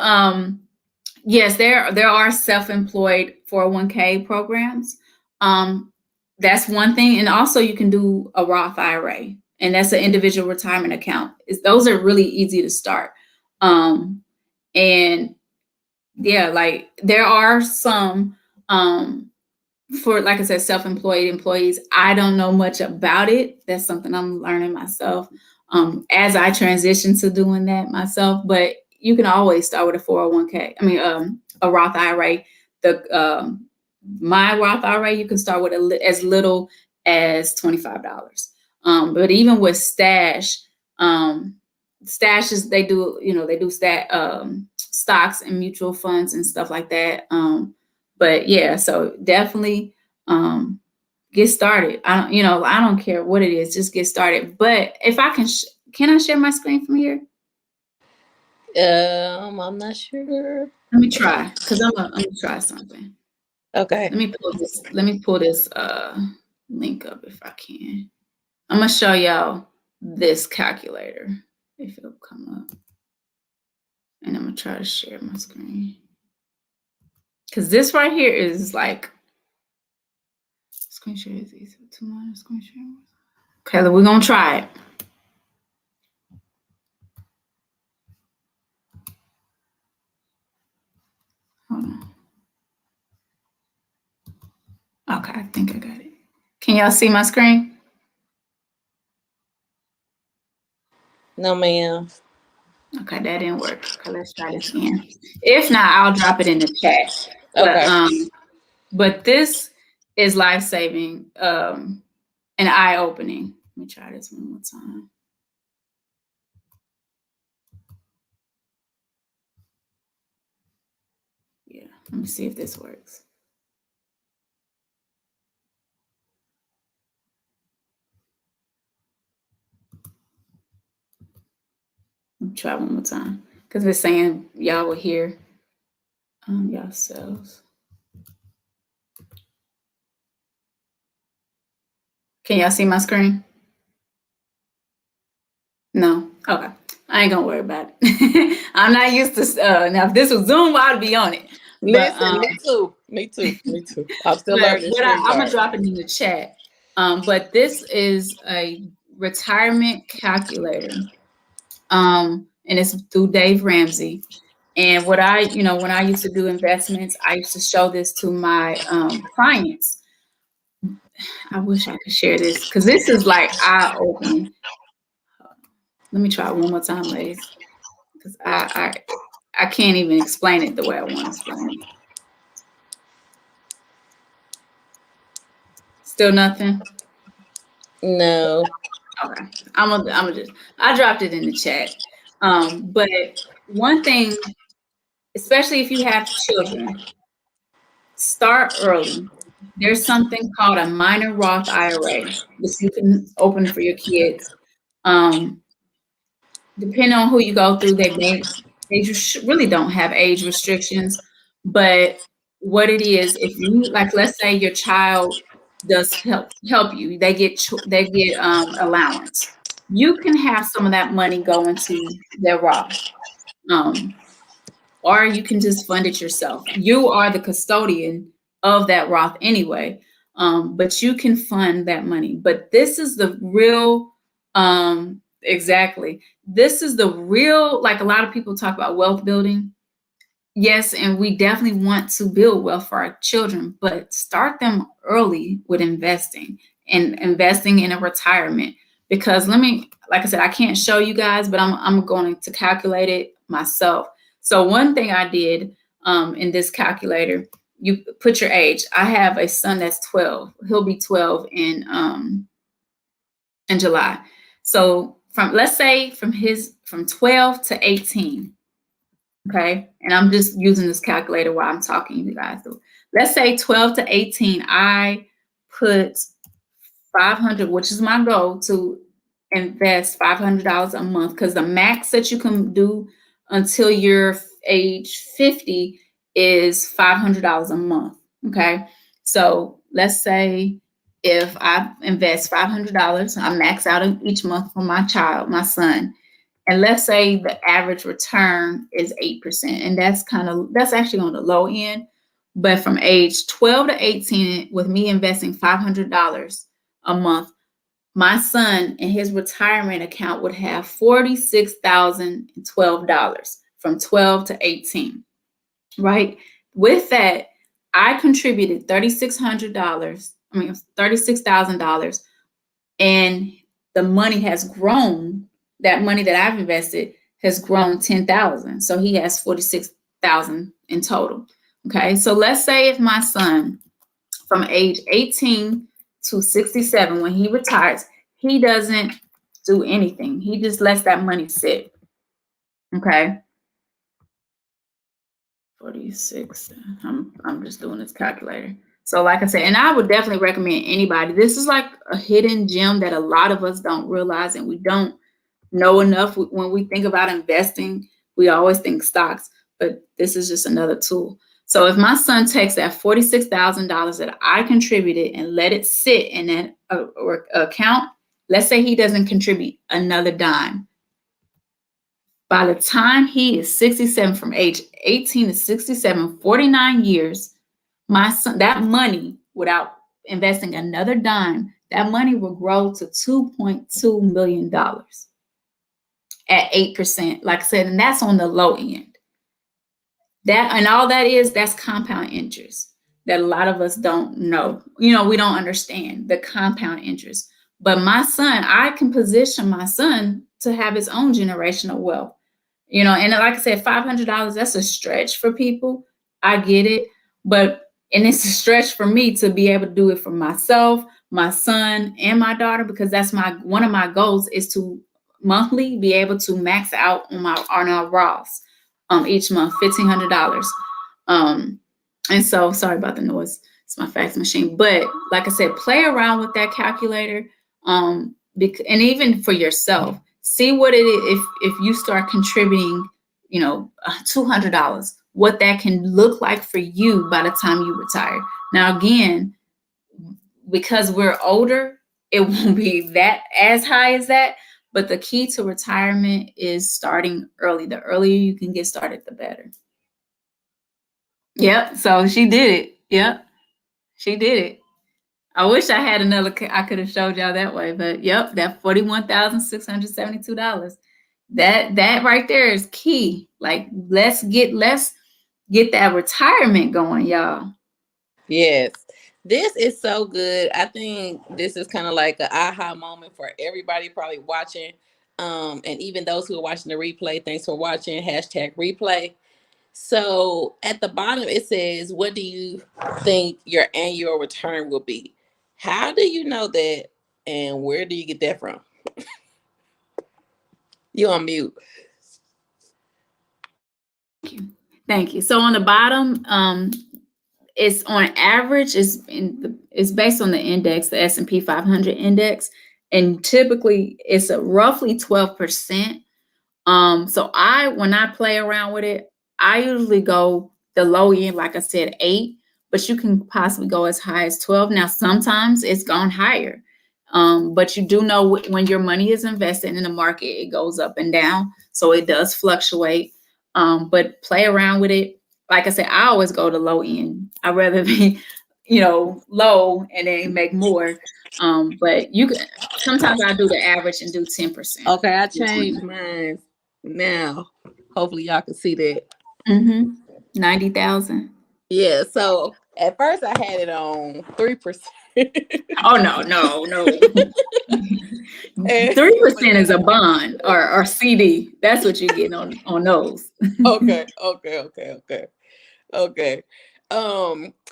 S2: yes, there are self-employed 401k programs. Um, that's one thing, and also you can do a Roth IRA, and that's an individual retirement account. Those are really easy to start. And yeah, like there are some for, like I said, self-employed employees. I don't know much about it. That's something I'm learning myself as I transition to doing that myself. But you can always start with a 401k. I mean, a Roth IRA. The My Roth IRA, you can start with as little as $25. But even with um, stashes, they do stocks and mutual funds and stuff like that. But yeah, so definitely get started. I don't care what it is, just get started. But if I can I share my screen from here?
S1: I'm not sure.
S2: Let me try, because I'm gonna try something.
S1: Okay.
S2: Let me pull this link up if I can. I'm gonna show y'all this calculator if it'll come up. And I'm gonna try to share my screen. Because this right here is like screen share is easy to my screen share. Okay, we're gonna try it. Hold on. Okay, I think I got it. Can y'all see my screen?
S1: No, ma'am.
S2: Okay, that didn't work. Okay, let's try this again. If not, I'll drop it in the chat. But
S1: Okay.
S2: but this is life saving and eye opening. Let me try this one more time. Yeah, let me see if this works. Let me try one more time because we're saying y'all will hear yourselves. Can y'all see my screen? No? Okay. I ain't gonna worry about it. I'm not used to now if this was Zoom, I'd be on it. But
S1: Listen, me too. Me too. Me too. I'm still
S2: but
S1: learning
S2: what I'm gonna
S1: StreamYard.
S2: drop it in the chat. But this is a retirement calculator. And it's through Dave Ramsey. And when I used to do investments, I used to show this to my clients. I wish I could share this because this is like eye opening. Let me try it one more time, ladies, because I can't even explain it the way I want to explain it. Still nothing.
S1: No.
S2: Okay, I dropped it in the chat. But one thing, especially if you have children, start early. There's something called a minor Roth IRA, which you can open for your kids. Um, Depending on who you go through, really don't have age restrictions. But what it is, if you like, let's say your child does help you, they get allowance. You can have some of that money go into their Roth. Um, or you can just fund it yourself. You are the custodian of that Roth anyway, but you can fund that money. But this is the real, exactly. This is the real, like a lot of people talk about wealth building. Yes, and we definitely want to build wealth for our children, but start them early with investing and investing in a retirement. Because like I said, I can't show you guys, but I'm going to calculate it myself. So one thing I did in this calculator, you put your age. I have a son that's 12. He'll be 12 in July. So let's say from 12 to 18. Okay. And I'm just using this calculator while I'm talking to you guys. So let's say 12 to 18, I put 500, which is my goal, to invest $500 a month, because the max that you can do until you're age 50 is $500 a month. Okay. So let's say if I invest $500, I max out each month for my child, my son. And let's say the average return is 8%. And that's actually on the low end. But from age 12 to 18, with me investing $500 a month, my son in his retirement account would have $46,012 from 12 to 18, right? With that, I contributed $36,000, and the money has grown. That money that I've invested has grown 10,000. So he has 46,000 in total. Okay. So let's say if my son from age 18 to 67, when he retires, he doesn't do anything. He just lets that money sit. Okay. 46. I'm just doing this calculator. So like I said, and I would definitely recommend anybody. This is like a hidden gem that a lot of us don't realize, and we don't know enough. When we think about investing, we always think stocks, but this is just another tool. So if my son takes that $46,000 that I contributed and let it sit in that account, let's say he doesn't contribute another dime. By the time he is 67, from age 18 to 67, 49 years, my son, that money, without investing another dime, that money will grow to $2.2 million at 8%. Like I said, and that's on the low end. That, and all that is, that's compound interest that a lot of us don't know. We don't understand the compound interest. But my son, I can position my son to have his own generational wealth. And like I said, $500, that's a stretch for people. I get it. And it's a stretch for me to be able to do it for myself, my son, and my daughter, because that's one of my goals is to monthly be able to max out on our Roths each month, $1,500. And so, sorry about the noise. It's my fax machine. But like I said, play around with that calculator, and even for yourself. See what it is if you start contributing, $200, what that can look like for you by the time you retire. Now, again, because we're older, it won't be that as high as that. But the key to retirement is starting early. The earlier you can get started, the better. Yep. So she did it. Yep. She did it. I wish I had another. I could have showed y'all that way, but yep, that $41,672. That right there is key. Like let's get that retirement going, y'all.
S1: Yes. This is so good. I think this is kind of like an aha moment for everybody probably watching. And even those who are watching the replay, thanks for watching. #replay. So at the bottom it says, what do you think your annual return will be? How do you know that, and where do you get that from? You on mute.
S2: Thank you. So on the bottom, it's on average, it's based on the index, the S&P 500 index, and typically it's a roughly 12%. So when I play around with it, I usually go the low end, like I said, 8, but you can possibly go as high as 12. Now, sometimes it's gone higher. But you do know when your money is invested in the market, it goes up and down. So it does fluctuate. But play around with it. Like I said, I always go to low end. I'd rather be, low and then make more. But sometimes I do the average and do 10%.
S1: Okay, I changed mine now. Hopefully y'all can see that.
S2: 90,000.
S1: Yeah, so at first I had it on 3%.
S2: Oh no. 3% is a bond or CD. That's what you get on those.
S1: Okay.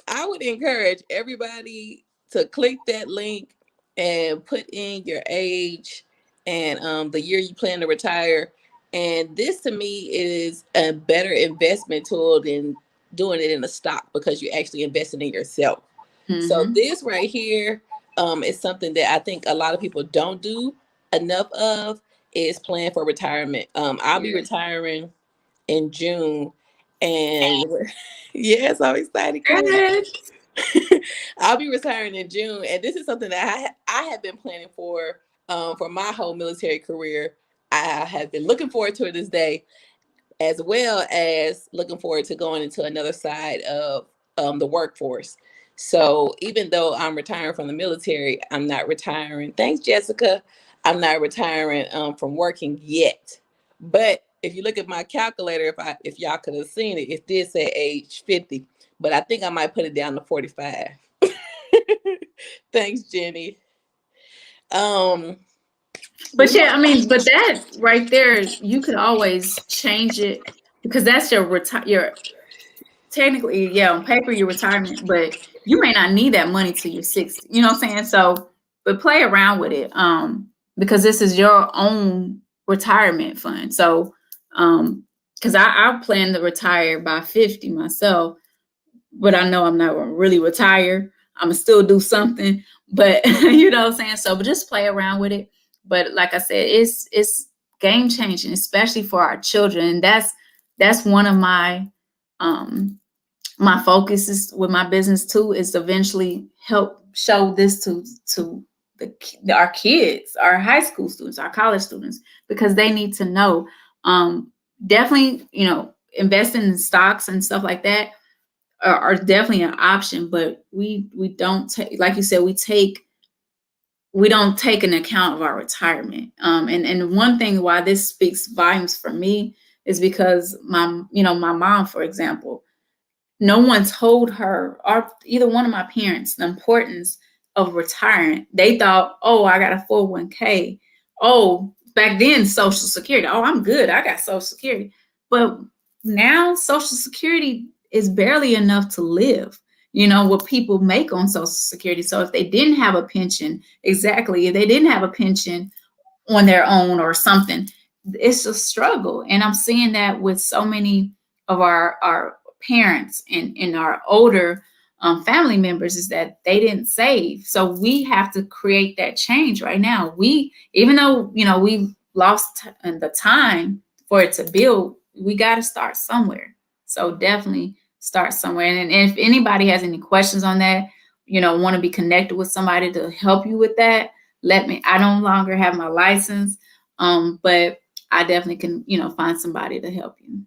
S1: I would encourage everybody to click that link and put in your age and the year you plan to retire. And this to me is a better investment tool than doing it in a stock, because you're actually investing in yourself. So this right here is something that I think a lot of people don't do enough of, is plan for retirement. I'll be retiring in June, and yes, I'm excited. I'll be retiring in June, and this is something that I have been planning for my whole military career. I I have been looking forward to this day, as well as looking forward to going into another side of the workforce. So even though I'm retiring from the military, I'm not retiring. Thanks, Jessica. I'm not retiring from working yet. But if you look at my calculator, if y'all could have seen it, it did say age 50, but I think I might put it down to 45. Thanks, Jenny. Um,
S2: But yeah, I mean, but that right there, you could always change it because that's your technically, yeah, on paper your retirement, but you may not need that money till you're 60. You know what I'm saying? So, but play around with it. Because this is your own retirement fund. So, because I plan to retire by 50 myself, but I know I'm not gonna really retire. I'm gonna still do something, but you know what I'm saying? So but just play around with it. But like I said, it's game changing, especially for our children. And that's one of um my focuses with my business too, is to eventually help show this to our kids, our high school students, our college students, because they need to know. Definitely, investing in stocks and stuff like that are definitely an option, but we don't take, like you said, we don't take an account of our retirement. And one thing why this speaks volumes for me is because my mom, for example, no one told her, or either one of my parents, the importance of retiring. They thought, oh, I got a 401k. Oh, back then, Social Security. Oh, I'm good. I got Social Security. But now, Social Security is barely enough to live, what people make on Social Security. So if they didn't have a pension, exactly, if they didn't have a pension on their own or something, it's a struggle. And I'm seeing that with so many of our parents and our older family members, is that they didn't save. So we have to create that change right now. Even though we lost the time for it to build, we got to start somewhere. So definitely start somewhere. And if anybody has any questions on that, want to be connected with somebody to help you with that, let me. I no longer have my license, but I definitely can, find somebody to help you.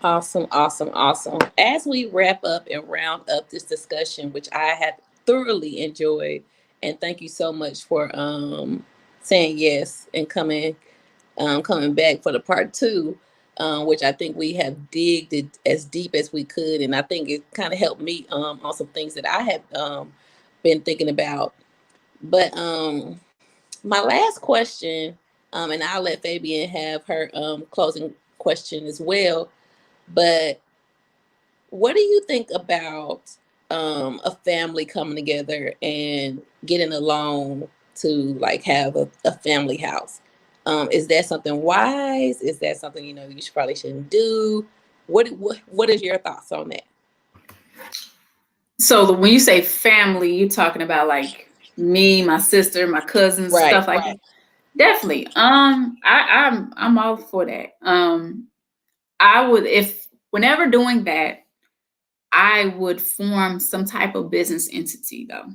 S1: Awesome, awesome, awesome. As we wrap up and round up this discussion, which I have thoroughly enjoyed, and thank you so much for saying yes and coming back for the part two, which I think we have digged it as deep as we could, and I think it kind of helped me on some things that I have been thinking about. But my last question, and I'll let Fabian have her closing question as well. But what do you think about a family coming together and getting a loan to like have a family house? Is that something wise? Is that something you should probably shouldn't do? What is your thoughts on that?
S2: So when you say family, you're talking about like me, my sister, my cousins,
S1: Right.
S2: stuff like that. Definitely. I'm all for that. I would, if whenever doing that, I would form some type of business entity though.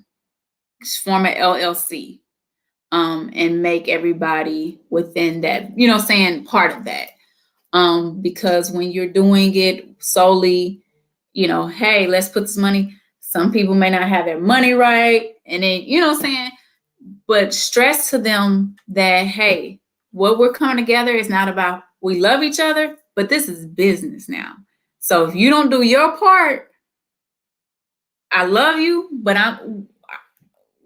S2: Just form an LLC. And make everybody within that, saying part of that. Because when you're doing it solely, hey, let's put this money, some people may not have their money right. And then, saying, but stress to them that, hey, what we're coming together is not about, we love each other, but this is business now. So if you don't do your part, I love you, but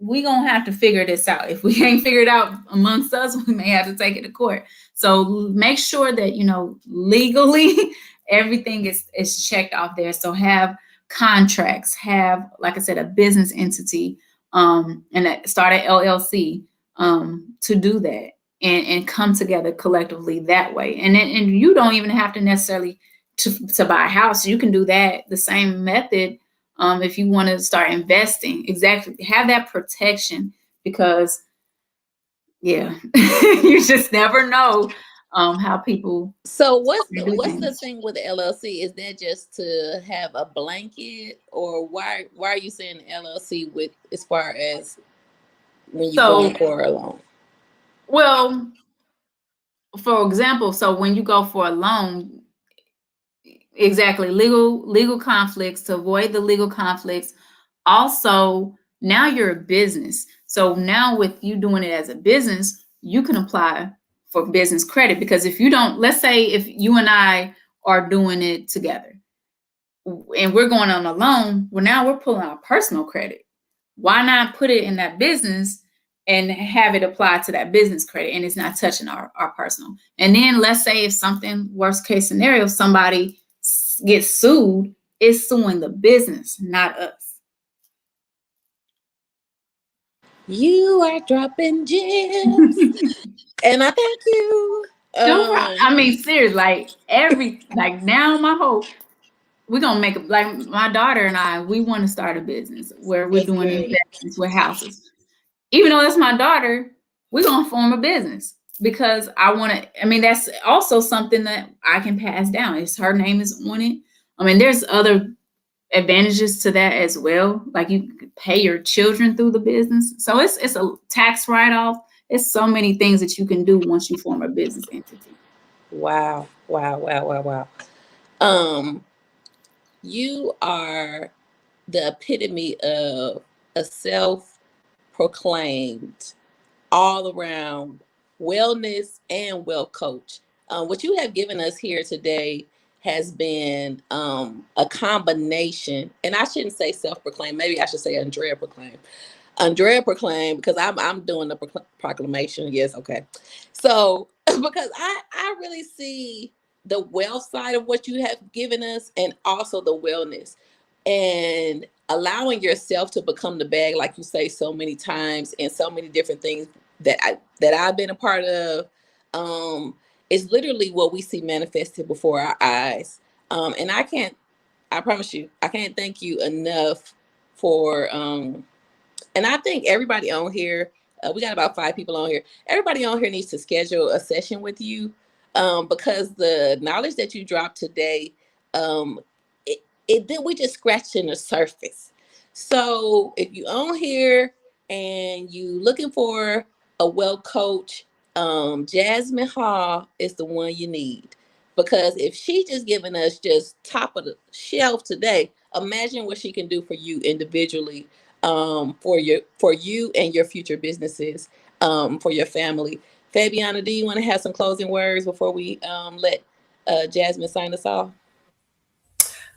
S2: we gonna have to figure this out. If we ain't figured out amongst us, we may have to take it to court. So make sure that legally everything is checked off there. So have contracts, have, like I said, a business entity, and start an LLC to do that, and come together collectively that way. And you don't even have to necessarily to buy a house. You can do that the same method. If you want to start investing, exactly, have that protection, because yeah, you just never know how people
S1: So
S2: do
S1: what's the
S2: things.
S1: thing with the LLC? Is that just to have a blanket, or why are you saying LLC with as far as when you're
S2: So,
S1: going for a loan?
S2: well, for example, so when you go for a loan, exactly, legal conflicts, to avoid the legal conflicts. Also, now you're a business. So now with you doing it as a business, you can apply for business credit, because if you don't, let's say if you and I are doing it together and we're going on a loan, well, now we're pulling out personal credit. Why not put it in that business and have it applied to that business credit, and it's not touching our personal? And then let's say if something, worst case scenario, somebody gets sued, it's suing the business, not us.
S1: You are dropping gems, and I thank you.
S2: No problem. I mean, seriously, like now my whole, we're gonna make it, like my daughter and I, we want to start a business where we're
S1: That's
S2: doing
S1: great.
S2: investments with houses. Even though that's my daughter, we're gonna form a business because I want to. I mean, that's also something that I can pass down. It's her name is on it. I mean, there's other advantages to that as well. Like you could pay your children through the business, so it's a tax write off. It's so many things that you can do once you form a business entity.
S1: Wow, wow, wow, wow, wow. Um, you are the epitome of a self-proclaimed all around wellness and wealth coach. What you have given us here today has been a combination, and I shouldn't say self-proclaimed. Maybe I should say Andrea proclaimed. Andrea proclaimed, because I'm doing the proclamation. Yes, okay. So because I really see the wealth side of what you have given us, and also the wellness, and allowing yourself to become the bag, like you say so many times, and so many different things that I've been a part of. Is literally what we see manifested before our eyes. And I promise you, I can't thank you enough for and I think everybody on here, we got about 5 people on here. Everybody on here needs to schedule a session with you, because the knowledge that you dropped today, um, it did, we just scratched in the surface. So if you on here and you looking for a well coach, Jasmine Hall is the one you need, because if she just giving us just top of the shelf today, imagine what she can do for you individually, for you and your future businesses, for your family. Fabiana, do you want to have some closing words before we let Jasmine sign us off?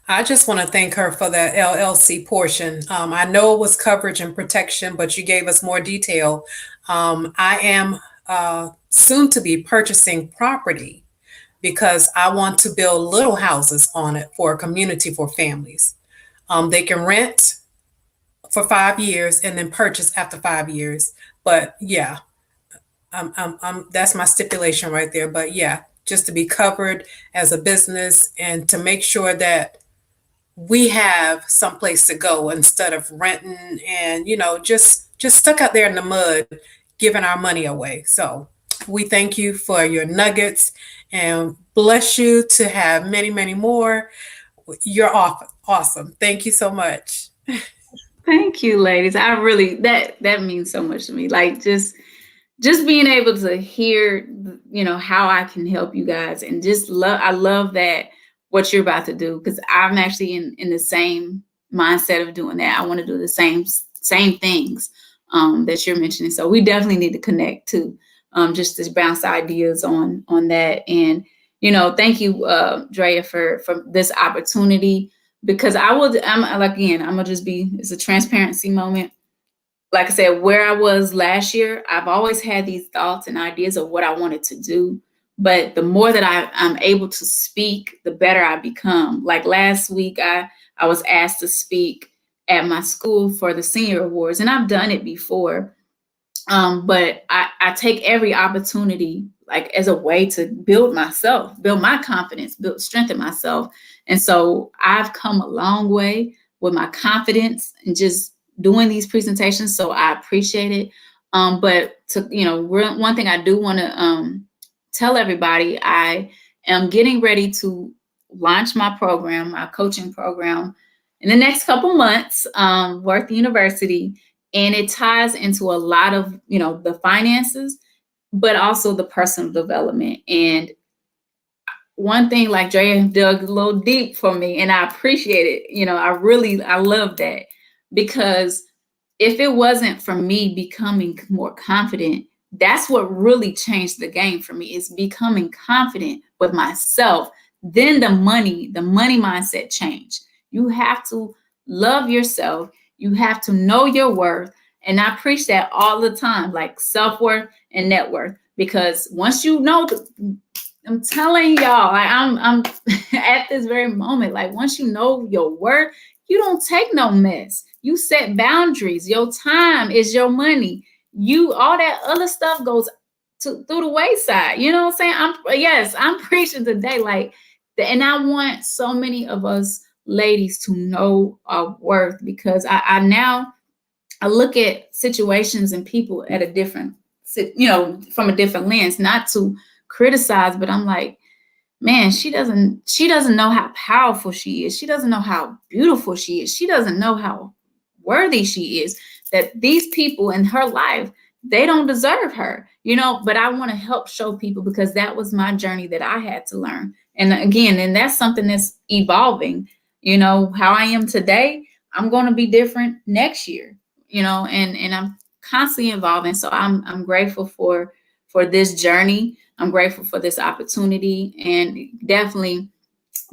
S3: I just want to thank her for the LLC portion. I know it was coverage and protection, but you gave us more detail. I am soon to be purchasing property because I want to build little houses on it for a community for families. They can rent for 5 years and then purchase after 5 years. But yeah, that's my stipulation right there. But yeah, just to be covered as a business and to make sure that we have someplace to go instead of renting and just stuck out there in the mud giving our money away. So we thank you for your nuggets and bless you to have many, many more. You're awesome. Thank you so much.
S2: Thank you, ladies. I really, that means so much to me. Like just being able to hear, how I can help you guys, and just love, I love that what you're about to do, because I'm actually in the same mindset of doing that. I want to do the same things that you're mentioning. So we definitely need to connect too, just to bounce ideas on that. And thank you, Drea, for this opportunity, because I'm like, again, I'm gonna just be, it's a transparency moment. Like I said, where I was last year, I've always had these thoughts and ideas of what I wanted to do. But the more that I'm able to speak, the better I become. Like last week, I was asked to speak at my school for the senior awards, and I've done it before. But I take every opportunity like as a way to build myself, build my confidence, strengthen myself. And so I've come a long way with my confidence and just doing these presentations. So I appreciate it. But to, one thing I do want to tell everybody, I am getting ready to launch my program, my coaching program in the next couple months, Worth University, and it ties into a lot of the finances, but also the personal development. And one thing, like Drea dug a little deep for me, and I appreciate it. I love that, because if it wasn't for me becoming more confident, that's what really changed the game for me, is becoming confident with myself. Then the money mindset changed. You have to love yourself. You have to know your worth. And I preach that all the time, like self-worth and net worth. Because once you know I'm telling y'all, like I'm at this very moment. Like once you know your worth, you don't take no mess. You set boundaries. Your time is your money. You all that other stuff goes through the wayside. You know what I'm saying? I'm preaching today. Like, and I want so many of us ladies to know our worth, because I now I look at situations and people at a different, from a different lens, not to criticize, but I'm like, man, she doesn't know how powerful she is. She doesn't know how beautiful she is. She doesn't know how worthy she is. That these people in her life, they don't deserve her, but I want to help show people, because that was my journey that I had to learn. And again, and that's something that's evolving. How I am today, I'm going to be different next year, and I'm constantly evolving. So I'm grateful for this journey. I'm grateful for this opportunity, and definitely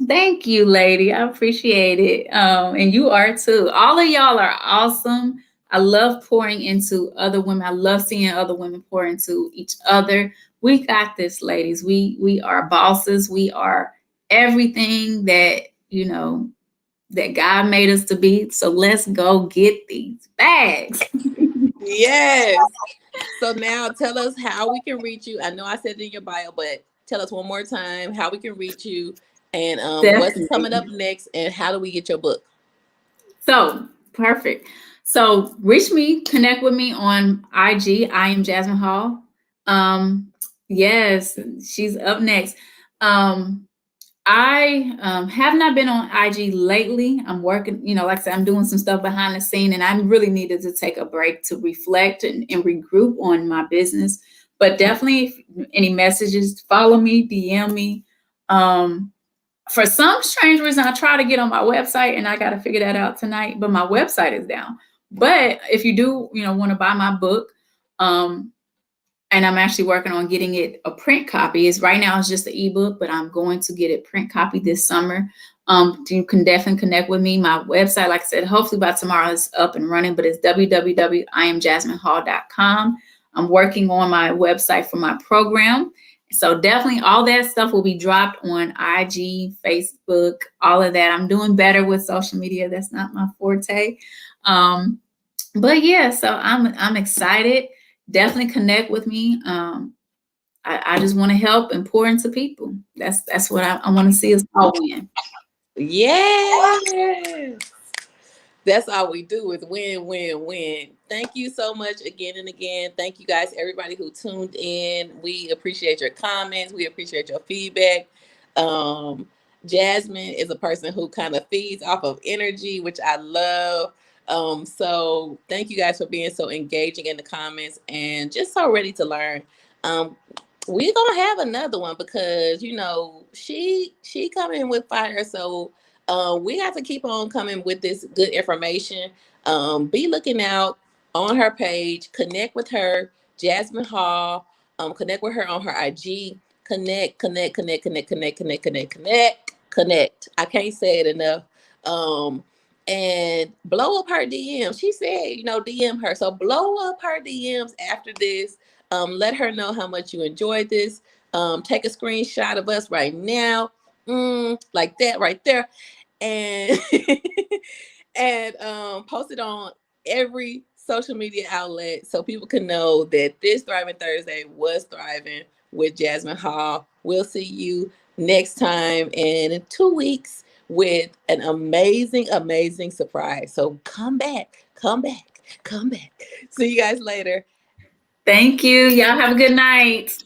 S2: thank you, lady. I appreciate it. And you are too. All of y'all are awesome. I love pouring into other women. I love seeing other women pour into each other. We got this, ladies. We are bosses. We are everything that, that God made us to be. So let's go get these bags.
S1: Yes. So now tell us how we can reach you. I know I said it in your bio, but tell us one more time how we can reach you, and what's coming up
S2: Definitely.
S1: next, and how do we get your book?
S2: So perfect. So reach me, connect with me on IG. I am Jasmine Hall. Yes, she's up next. I have not been on IG lately. I'm working, like I said, I'm doing some stuff behind the scene, and I really needed to take a break to reflect and regroup on my business. But definitely, if any messages, follow me, DM me. For some strange reason, I try to get on my website, and I got to figure that out tonight. But my website is down. But if you do, want to buy my book, um, and I'm actually working on getting it a print copy. Is right now it's just the ebook, but I'm going to get it print copy this summer. You can definitely connect with me. My website, like I said, hopefully by tomorrow is up and running, but it's www.iamjasminehall.com. I'm working on my website for my program. So definitely all that stuff will be dropped on IG, Facebook, all of that. I'm doing better with social media. That's not my forte. But yeah, so I'm excited. Definitely connect with me. I just want to help and pour into people. That's what I want to see us all win.
S1: Yes. That's all we do is win, win, win. Thank you so much again and again. Thank you guys, everybody who tuned in. We appreciate your comments. We appreciate your feedback. Um, Jasmine is a person who kind of feeds off of energy, which I love. So thank you guys for being so engaging in the comments and just so ready to learn. Um, we're gonna have another one because she coming with fire. So we have to keep on coming with this good information. Be looking out on her page. Connect with her, Jasmine Hall. Connect with her on her IG. Connect, connect, connect, connect, connect, connect, connect, connect, connect. I can't say it enough. Um, and blow up her DM. She said, DM her. So blow up her DMs after this. Let her know how much you enjoyed this. Take a screenshot of us right now. Like that right there, and and post it on every social media outlet so people can know that this Thriving Thursday was thriving with Jasmine Hall. We'll see you next time in 2 weeks with an amazing, amazing surprise. So come back, come back, come back. See you guys later.
S2: Thank you. Y'all have a good night.